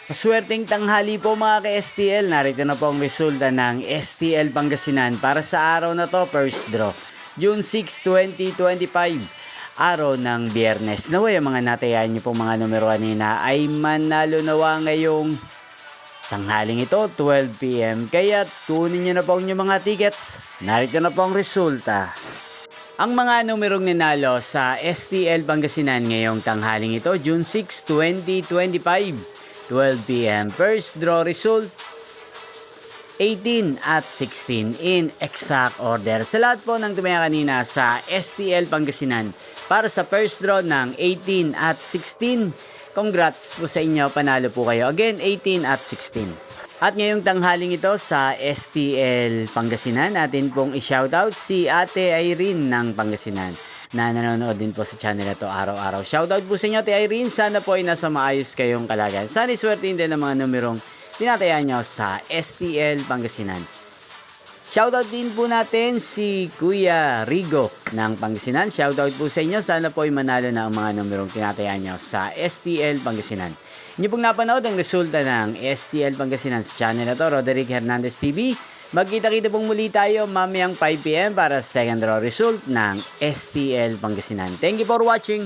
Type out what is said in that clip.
Maswerteng tanghali po mga ka-STL. Narito na po ang resulta ng STL Pangasinan para sa araw na to, first draw. June 6, 2025. Araw ng Biyernes. Naway ang mga natayan niyo pong mga numero kanina ay manalo nawa ngayong tanghaling ito, 12 PM. Kaya tunin niyo na po ang inyong mga tickets. Narito na po ang resulta. Ang mga numerong ninalo sa STL Pangasinan ngayong tanghaling ito, June 6, 2025. 12 PM. First draw result, 18 at 16 in exact order. Sa lahat po ng tumaya kanina sa STL Pangasinan para sa first draw ng 18 at 16. Congrats po sa inyo, panalo po kayo. Again, 18 at 16. At ngayong tanghaling ito sa STL Pangasinan, natin pong i-shoutout si Ate Irene ng Pangasinan na nanonood din po sa channel na to araw-araw. Shoutout po sa inyo, Ate Irene. Sana po ay nasa maayos kayong kalagayan. Sana iswertein din ang mga numerong tinatayan nyo sa STL Pangasinan. Shoutout din po natin si Kuya Rigo ng Pangasinan. Shoutout po sa inyo. Sana po ay manalo na ang mga numerong tinatayan nyo sa STL Pangasinan. Inyo pong napanood ang resulta ng STL Pangasinan sa channel na to, Roderick Hernandez TV. Magkita-kita pong muli tayo mamayang 5 PM para sa second draw result ng STL Pangasinan. Thank you for watching.